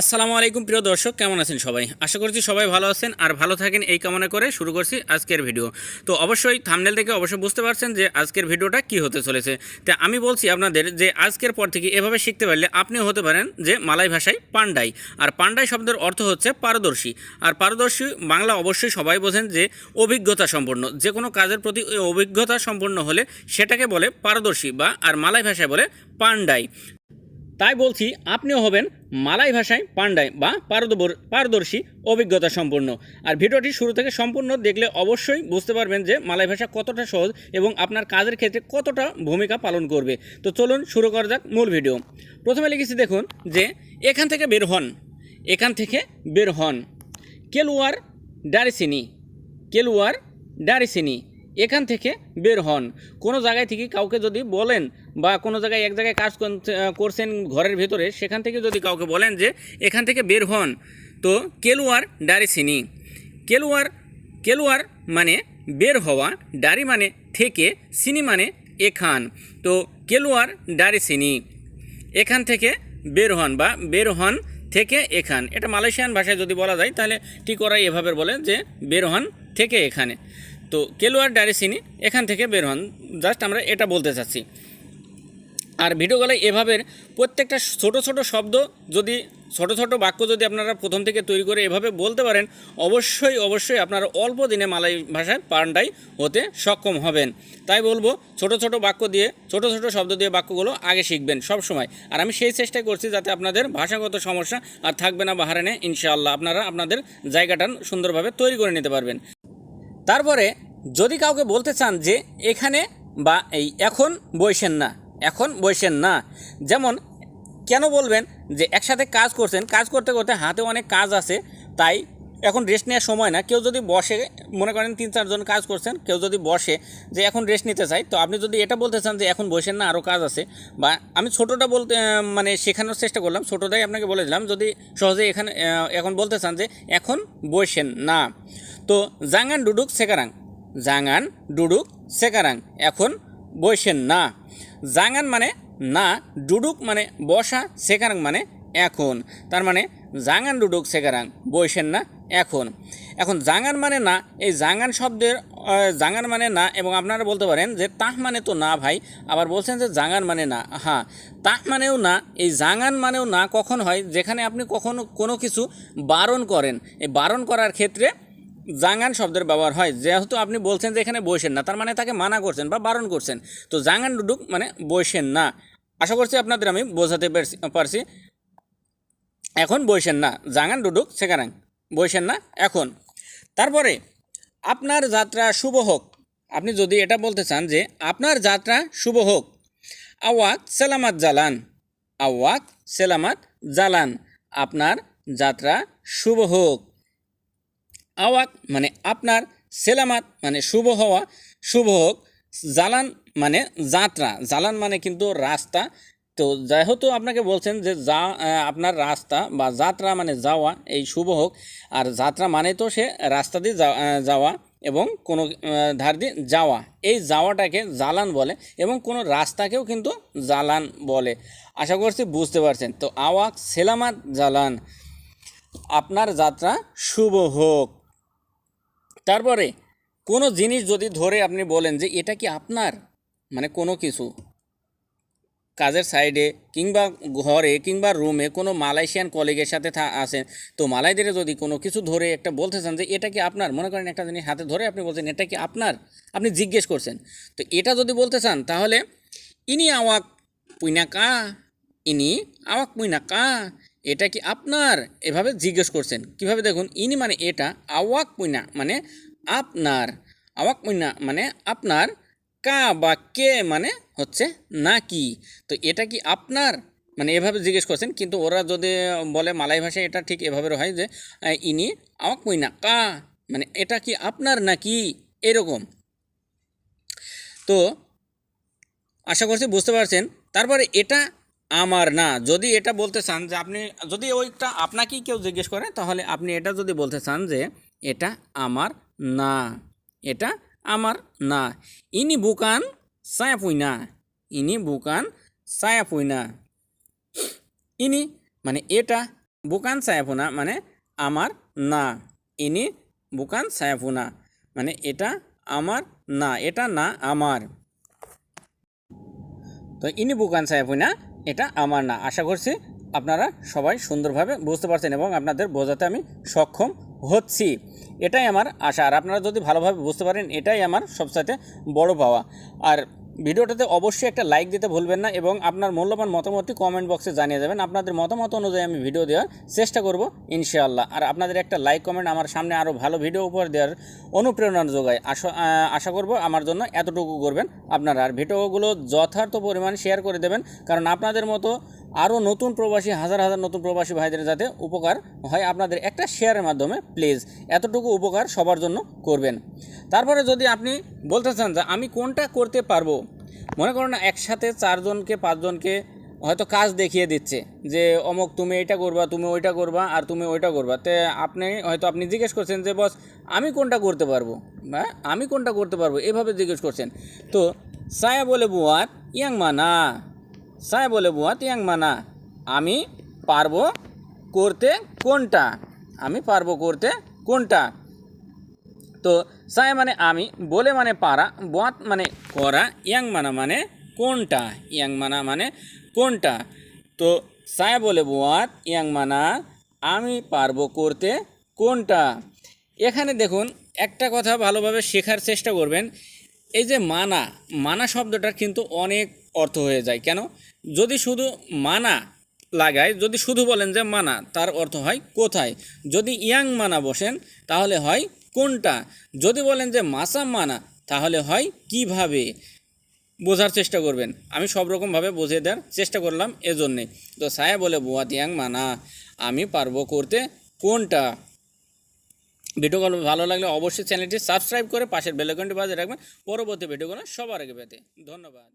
আসসালামু আলাইকুম প্রিয় দর্শক, কেমন আছেন সবাই? আশা করছি সবাই ভালো আছেন আর ভালো থাকেন এই কামনা করে শুরু করছি আজকের ভিডিও। তো অবশ্যই থাম্বনেল থেকে অবশ্যই বুঝতে পারছেন যে আজকের ভিডিওটা কি হতে চলেছে। তো আমি বলছি আপনাদের যে আজকের পর থেকে এভাবে শিখতে পারলে আপনিও হতে পারেন যে মালয় ভাষায় পান্ডাই। আর পান্ডাই শব্দের অর্থ হচ্ছে পারদর্শী। আর পারদর্শী বাংলা অবশ্যই সবাই বোঝেন যে অভিজ্ঞতা সম্পন্ন, যে কোনো কাজের প্রতি অভিজ্ঞতা সম্পন্ন হলে সেটাকে বলে পারদর্শী, বা আর মালয় ভাষায় বলে পান্ডাই। তাই বলছি আপনিও হবেন মালাই ভাষায় পান্ডায় বা পারদর্শী, অভিজ্ঞতা সম্পন্ন। আর ভিডিওটি শুরু থেকে সম্পূর্ণ দেখলে অবশ্যই বুঝতে পারবেন যে মালাই ভাষা কতটা সহজ এবং আপনার কাজের ক্ষেত্রে কতটা ভূমিকা পালন করবে। তো চলুন শুরু করা যাক মূল ভিডিও। প্রথমে লিখেছি দেখুন যে এখান থেকে বের হন, এখান থেকে বের হন। কেলুয়ার ডারিসিনি, কেলুয়ার ডারিসিনি, এখান থেকে বের হন। কোনো জায়গায় থেকে কাউকে যদি বলেন বা কোনো জায়গায় এক জায়গায় কাজ করছেন ঘরের ভেতরে, সেখান থেকে যদি কাউকে বলেন যে এখান থেকে বের হন, তো কেলুয়ার ডারিসিনি। কেলুয়ার, কেলুয়ার মানে বের হওয়া, ডারি মানে থেকে, সিনি মানে এখান। তো কেলুয়ার ডারিসিনি, এখান থেকে বের হন বা বের হন থেকে এখান। এটা মালয়েশিয়ান ভাষায় যদি বলা যায় তাহলে ঠিক ওরাই এভাবে বলে যে বের হন থেকে এখানে। তো কেলুয়ার ডারিসিনি, এখান থেকে বের হন, জাস্ট আমরা এটা বলতে চাচ্ছি। আর ভিডিওগুলো এভাবে প্রত্যেকটা ছোট ছোট শব্দ যদি, ছোট ছোট বাক্য যদি আপনারা প্রথম থেকে তৈরি করে এভাবে বলতে পারেন, অবশ্যই অবশ্যই আপনারা অল্প দিনে মালয় ভাষায় পান্ডাই হতে সক্ষম হবেন। তাই বলবো ছোট ছোট বাক্য দিয়ে, ছোট ছোট শব্দ দিয়ে বাক্যগুলো আগে শিখবেন সব সময়। আর আমি সেই চেষ্টাই করছি যাতে আপনাদের ভাষাগত সমস্যা আর থাকবে না বাহারানে। ইনশাআল্লাহ আপনারা আপনাদের জায়গাটা সুন্দরভাবে তৈরি করে নিতে পারবেন। তারপরে যদি কাউকে বলতে চান যে এখানে বা এই এখন বসেন না, এখন বসেন না, যেমন কেন বলবেন যে একসাথে কাজ করছেন, কাজ করতে করতে হাতে অনেক কাজ আছে, তাই এখন রেস্ট নেওয়ার সময় না। কেউ যদি বসে, মনে করেন 3-4 জন কাজ করছেন, কেউ যদি বসে যে এখন রেস্ট নিতে চাই, তো আপনি যদি এটা বলতে চান যে এখন বসেন না, আরও কাজ আছে, বা আমি ছোটোটা বলতে মানে শেখানোর চেষ্টা করলাম, ছোটোটাই আপনাকে বলে দিলাম। যদি সহজে এখানে এখন বলতে চান যে এখন বসেন না, তো জাঙ্গান ডুডুক সেকারাং, জাঙ্গান ডুডুক সেকারাং, এখন বসেন না। জাঙ্গান মানে না, ডুডুক মানে বসা, সেকারাং মানে এখন। তার মানে জাঙ্গান ডুডুক সেকারাং, বসেন না এখন। এখন জাঙ্গান মানে না, এই জাঙ্গান শব্দের জাঙ্গান মানে না, এবং আপনারা বলতে পারেন যে তাহ মানে তো না ভাই, আবার বলছেন যে জাঙ্গান মানে না। হ্যাঁ, তাহ মানেও না, এই জাঙ্গান মানেও না কখন হয়, যেখানে আপনি কখনো কোনো কিছু বারণ করেন। এই বারণ করার ক্ষেত্রে জাঙ্গান শব্দের ব্যবহার হয়। যেহেতু আপনি বলছেন যে এখানে বসেন না, তার মানে তাকে মানা করছেন বা বারণ করছেন। তো জাঙ্গান ডুডুক মানে বসেন না। আশা করছি আপনাদের আমি বোঝাতে পারছি। এখন বসেন না, জাঙ্গান ডুডুক সেকারাং, বসেন না এখন। তারপরে আপনার যাত্রা শুভ হোক। আপনি যদি এটা বলতে চান যে আপনার যাত্রা শুভ হোক, আওয়াক সেলামাত জালান, আওয়াক সেলামাত জালান, আপনার যাত্রা শুভ হোক। আওয়াক মানে আপনার, সেলামাত মানে শুভ হওয়া, শুভ হোক, জালান মানে যাত্রা, জালান মানে কিন্তু রাস্তা। তো যেহেতু আপনাকে বলছেন যে আপনার রাস্তা বা যাত্রা মানে যাওয়া, এই শুভ হোক। আর যাত্রা মানে তো সে রাস্তা দিয়ে যাওয়া এবং কোনো ধার দিয়ে যাওয়া, এই যাওয়াটাকে জালান বলে, এবং কোনো রাস্তাকেও কিন্তু জালান বলে। আশা করছি বুঝতে পারছেন। তো আওয়াক সেলামাত জালান, আপনার যাত্রা শুভ হোক। তারপরে কোনো জিনিস যদি ধরে আপনি বলেন যে এটা কি আপনার, মানে কোনো কিছু কাজের সাইডে কিংবা ঘরে কিংবা রুমে কোনো মালয়েশিয়ান কলিগের সাথে আছেন, তো মালাইদের যদি কোনো কিছু ধরে একটা বলতে চান যে এটা কি আপনার, মনে করেন একটা জিনিস হাতে ধরে আপনি বলছেন এটা কি আপনার, আপনি জিজ্ঞেস করছেন, তো এটা যদি বলতে চান তাহলে ইনি আওয়াক পুইনাকা, ইনি আওয়াক পুইনাকা, এটা কি আপনার, এভাবে জিজ্ঞেস করছেন। কিভাবে দেখুন, ইনি মানে এটা, আওয়াক পুইনা মানে আপনার, আওয়াক পুইনা মানে আপনার, কা বা কে মানে হচ্ছে নাকি। তো এটা কি আপনার, মানে এভাবে জিজ্ঞেস করছেন। কিন্তু ওরা যদি বলে মালয় ভাষায়, এটা ঠিক এভাবে হয় যে ইনি আওয়াক পুইনা কা, মানে এটা কি আপনার নাকি, এরকম। তো আশা করছি বুঝতে পারছেন। তারপরে এটা আমার না, যদি এটা বলতে চান যে আপনি, যদি ওইটা আপনাকেই কেউ জিজ্ঞেস করে, তাহলে আপনি এটা যদি বলতে চান যে এটা আমার না, এটা আমার না। ইনি বুকান সায়া পুইনা, ইনি বুকান সায়া পুইনা, ইনি মানে এটা, বুকান সায়াফুনা মানে আমার না। ইনি বুকান সায়াফুনা মানে এটা আমার না, এটা না আমার। তো ইনি বুকান সায়াফুনা এটা আমার না। আশা করছি আপনারা সবাই সুন্দরভাবে বুঝতে পারছেন এবং আপনাদের বোঝাতে আমি সক্ষম হচ্ছি, এটাই আমার আশা। আর আপনারা যদি ভালোভাবে বুঝতে পারেন এটাই আমার সবচাইতে বড় পাওয়া। আর ভিডিওটাতে অবশ্যই একটা লাইক দিতে ভুলবেন না এবং আপনার মূল্যবান মতামতটি কমেন্ট বক্সে জানিয়ে যাবেন। আপনাদের মতামত অনুযায়ী আমি ভিডিও দেওয়ার চেষ্টা করব ইনশাআল্লাহ। আর আপনাদের একটা লাইক কমেন্ট আমার সামনে আরও ভালো ভিডিও উপহার দেওয়ার অনুপ্রেরণা যোগায়। আশা করব আমার জন্য এতটুকু করবেন আপনারা। আর ভিডিওগুলো যথার্থ পরিমাণ শেয়ার করে দেবেন, কারণ আপনাদের মতো আরও নতুন প্রবাসী, হাজার হাজার নতুন প্রবাসী ভাইদের যাতে উপকার হয় আপনাদের একটা শেয়ারের মাধ্যমে প্লিজ এতটুকু উপকার সবার জন্য করবেন। তারপরে যদি আপনি বলতে চান যে আমি কোনটা করতে পারবো, মনে করুন না একসাথে 4 জনকে 5 জনকে হয়তো কাজ দেখিয়ে দিচ্ছে যে অমুক তুমি এটা করবা, তুমি ওইটা করবা, আর তুমি ওইটা করবা। তে আপনি জিজ্ঞেস করছেন যে বস আমি কোনটা করতে পারবো, আমি কোনটা করতে পারবো, এভাবে জিজ্ঞেস করছেন। তো saya boleh buat yang mana, saya boleh buat yang mana, আমি পারবো করতে কোনটা, আমি পারবো করতে কোনটা। তো সায় মানে আমি, বলে মানে পারা, বাত মানে করা, ইয়াং মানা মানে কোনটা, ইয়াং মানা মানে কোনটা। তো সায় বলে বাত ইয়াং মানা, আমি পারবো করতে কোনটা। এখানে দেখুন একটা কথা ভালোভাবে শেখার চেষ্টা করবেন। এই যে মানা, মানা শব্দটার কিন্তু অনেক অর্থ হয়ে যায়। কেন? যদি শুধু মানা লাগায়, যদি শুধু বলেন যে মানা, তার অর্থ হয় কোথায়। যদি ইয়াং মানা বসেন তাহলে হয় কোনটা। যদি বলেন যে মাসাম মানা তাহলে হয় কিভাবে। বোঝার চেষ্টা করবেন, আমি সব রকমভাবে বুঝিয়ে দেওয়ার চেষ্টা করলাম এজন্যে। তো সায়া বলে বুয়াত ইয়াং মানা, আমি পারবো করতে কোনটা। ভিডিওগুলো ভালো লাগলে অবশ্যই চ্যানেলটি সাবস্ক্রাইব করে পাশের বেল আইকনটি বাজিয়ে রাখবেন পরবর্তী ভিডিওগুলো সবার আগে পেতে। ধন্যবাদ।